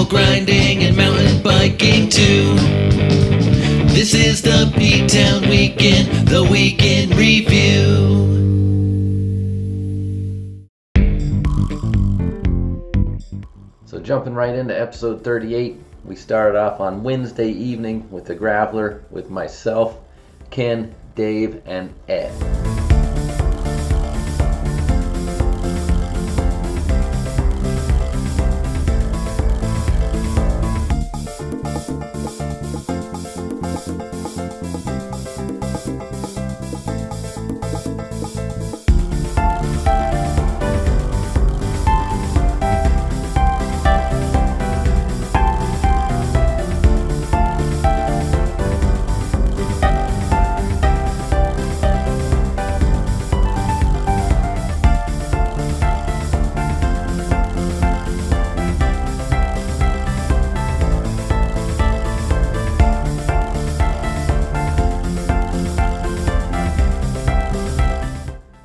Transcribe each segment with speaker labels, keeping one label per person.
Speaker 1: grinding and mountain biking too. This is the P-Town Weekend, the Weekend Review.
Speaker 2: So jumping right into episode 38, we started off on Wednesday evening with the Graveler with myself, Ken, Dave, and Ed.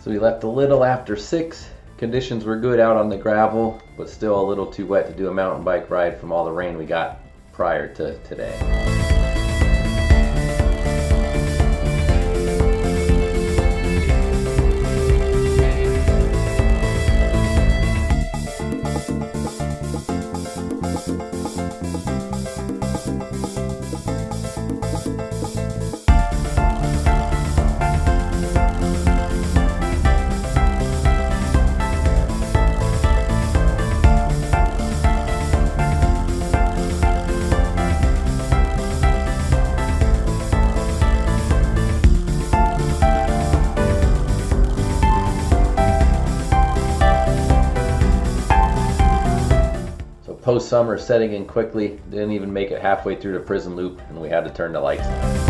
Speaker 2: So we left a little after 6. Conditions were good out on the gravel, but still a little too wet to do a mountain bike ride from all the rain we got prior to today. Post-summer setting in quickly, didn't even make it halfway through the prison loop and we had to turn the lights down.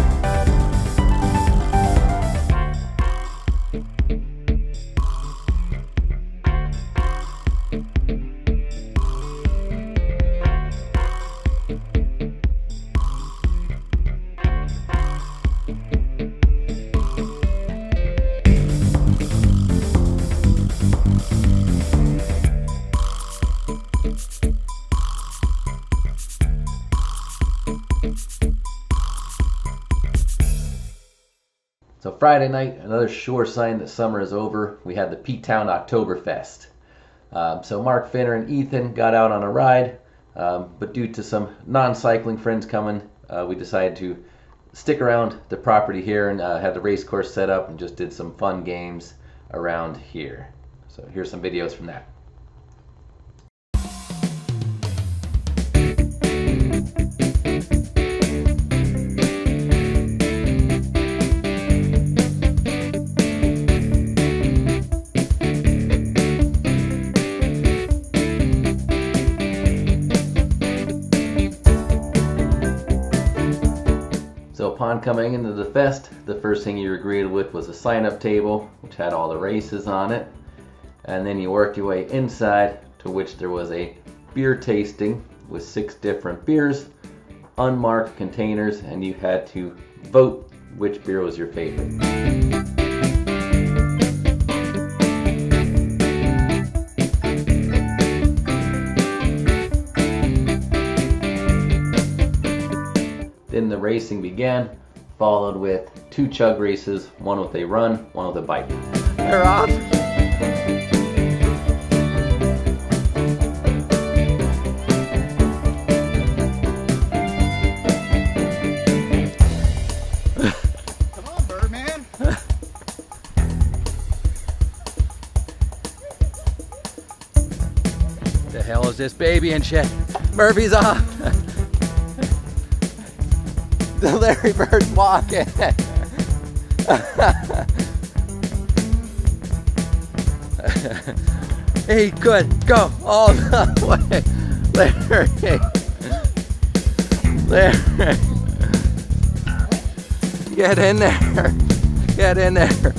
Speaker 2: So Friday night, another sure sign that summer is over, we had the P-Town Oktoberfest. So Mark, Finner, and Ethan got out on a ride, but due to some non-cycling friends coming, we decided to stick around the property here and had the race course set up and just did some fun games around here. So here's some videos from that. So upon coming into the fest, the first thing you were greeted with was a sign-up table, which had all the races on it. And then you worked your way inside, to which there was a beer tasting with 6 different beers, unmarked containers, and you had to vote which beer was your favorite. Then the racing began, followed with 2 chug races, one with a run, one with a bike.
Speaker 3: They're off.
Speaker 4: Come on, Birdman.
Speaker 3: The hell is this baby and shit? Murphy's off. The Larry Bird's walking. Hey, good. Go all the way. Larry. Larry. Get in there. Get in there.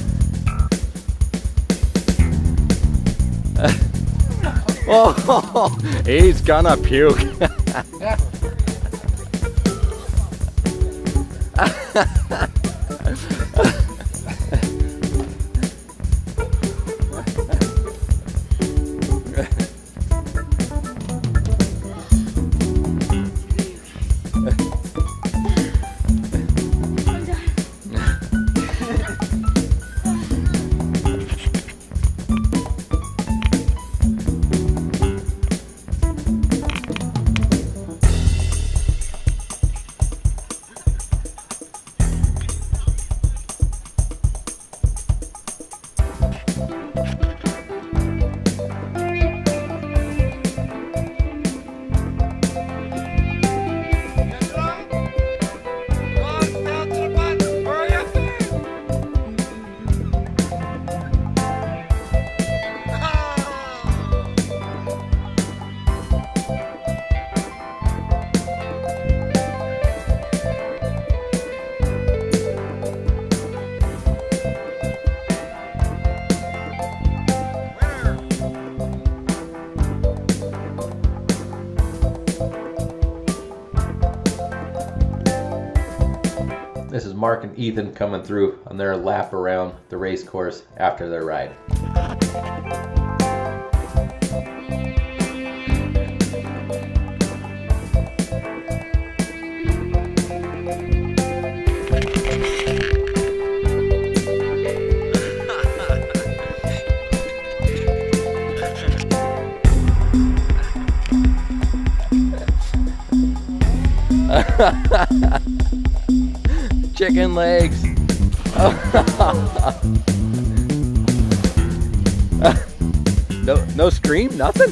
Speaker 3: Oh, he's gonna puke.
Speaker 2: This is Mark and Ethan coming through on their lap around the race course after their ride.
Speaker 3: Chicken legs. No scream, nothing?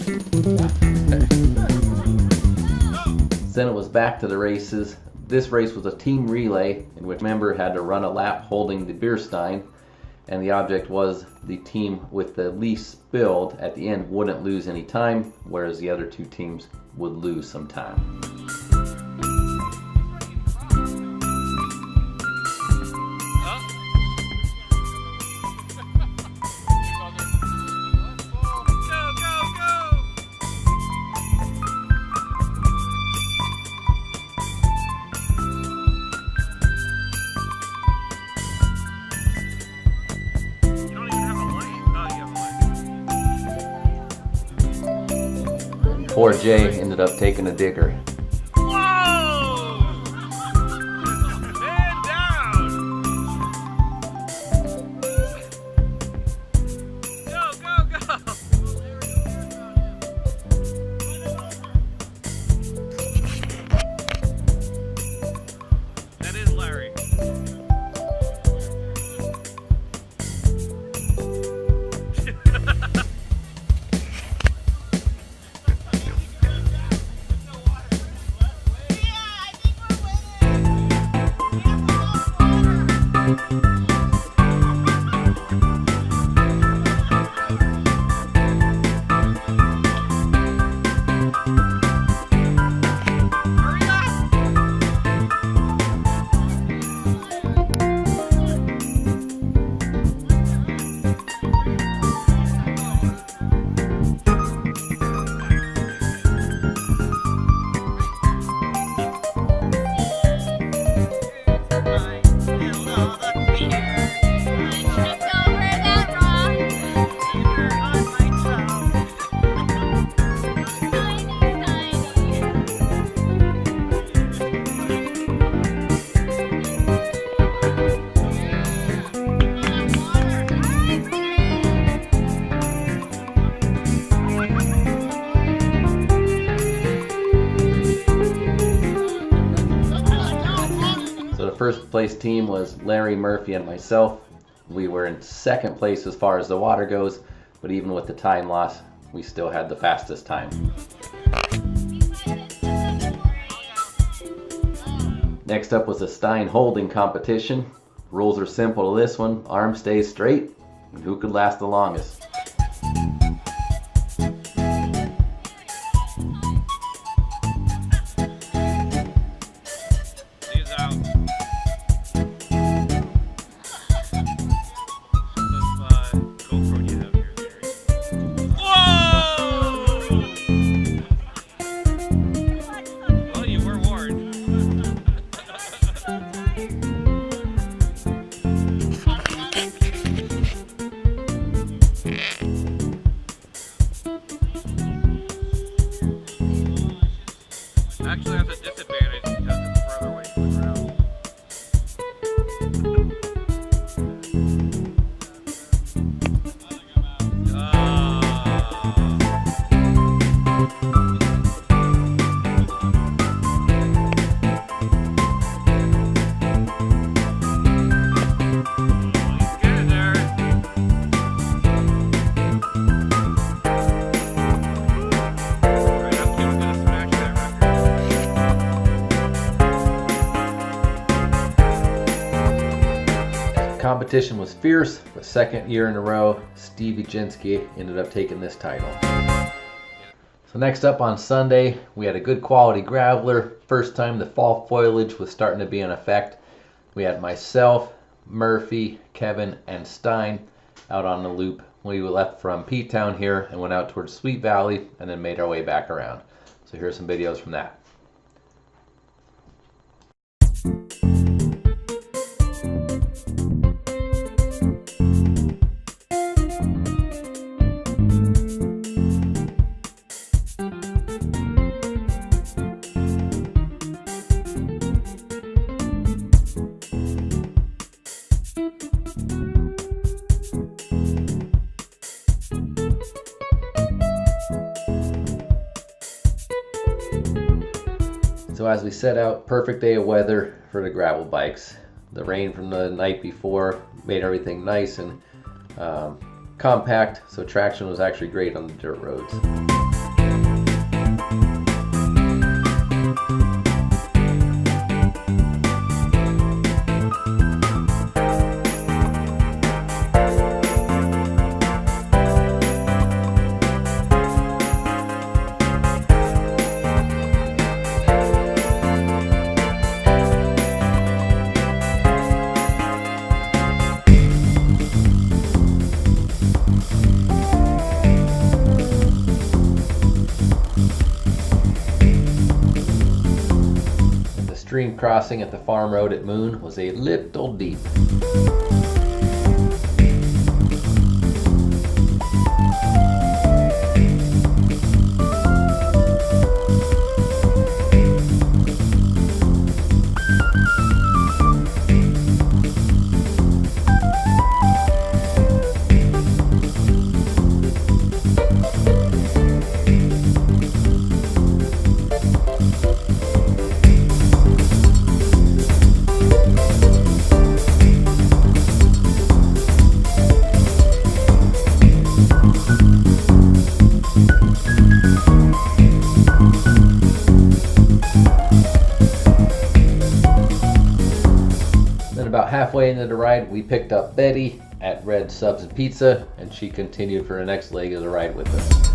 Speaker 2: Then it was back to the races. This race was a team relay in which a member had to run a lap holding the beer stein, and the object was the team with the least spilled at the end wouldn't lose any time, whereas the other two teams would lose some time. Poor Jay ended up taking a digger.
Speaker 4: Whoa! Man down! Go, go, go! That is Larry.
Speaker 2: First place team was Larry, Murphy, and myself. We were in second place as far as the water goes, but even with the time loss, we still had the fastest time. Next up was the Stine holding competition. Rules are simple to this one. Arm stays straight, and who could last the longest? competition was fierce, but second year in a row, Stevie Jinsky ended up taking this title. So next up on Sunday, we had a good quality graveler. First time the fall foliage was starting to be in effect. We had myself, Murphy, Kevin, and Stine out on the loop. We left from P-Town here and went out towards Sweet Valley and then made our way back around. So here's some videos from that. So as we set out, perfect day of weather for the gravel bikes. The rain from the night before made everything nice and compact, so traction was actually great on the dirt roads. Stream crossing at the farm road at Moon was a little deep. About halfway into the ride, we picked up Betty at Red Subs and Pizza, and she continued for the next leg of the ride with us.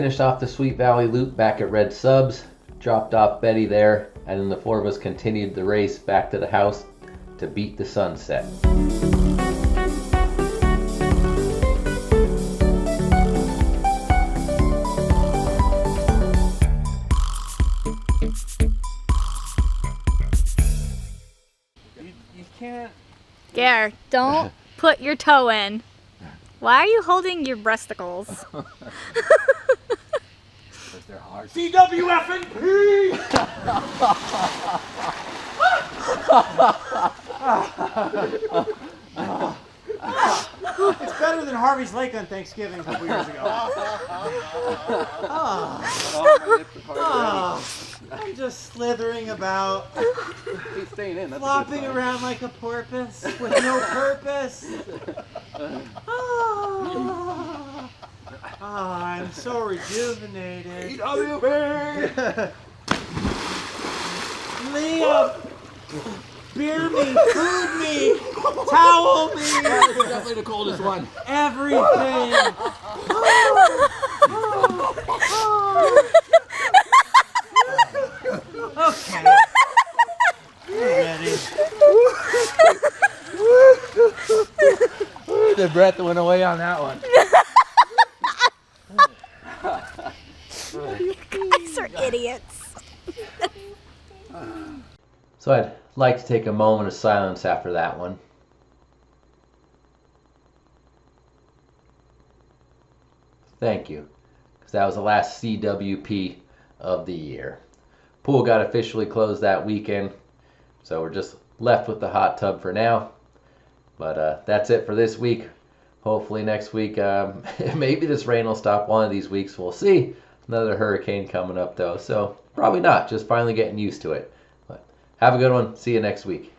Speaker 2: finished off the Sweet Valley loop back at Red Subs, dropped off Betty there, and then the four of us continued the race back to the house to beat the sunset.
Speaker 3: You can't.
Speaker 5: Gare, don't put your toe in. Why are you holding your breasticles?
Speaker 3: Because they're hard.
Speaker 4: CWF&P!
Speaker 6: It's better than Harvey's Lake on Thanksgiving a couple years ago. I'm just slithering about,
Speaker 3: He's staying in. That's
Speaker 6: flopping around like a porpoise with no purpose. I'm so rejuvenated. Liam, beer me, food me, towel me,
Speaker 3: It's definitely the coldest one.
Speaker 6: everything. Okay. You're ready.
Speaker 3: The breath went away on that one.
Speaker 5: You guys are idiots.
Speaker 2: So I'd like to take a moment of silence after that one. Thank you, because that was the last CWP of the year. Pool got officially closed that weekend, so we're just left with the hot tub for now. But that's it for this week. Hopefully next week, maybe this rain will stop one of these weeks. We'll see. Another hurricane coming up though, so probably not. Just finally getting used to it. But have a good one. See you next week.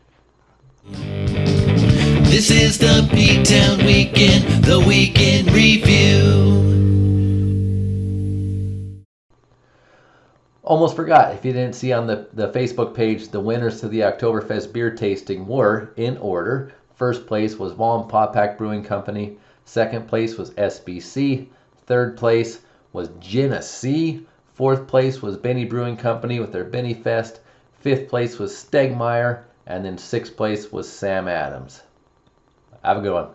Speaker 1: This is the P-Town Weekend, the Weekend Review.
Speaker 2: Almost forgot, if you didn't see on the Facebook page, the winners to the Oktoberfest beer tasting were, in order. First place was Mom Papak Brewing Company. Second place was SBC. Third place was Genesee. Fourth place was Benny Brewing Company with their Benny Fest. Fifth place was Stegmeyer. And then sixth place was Sam Adams. Have a good one.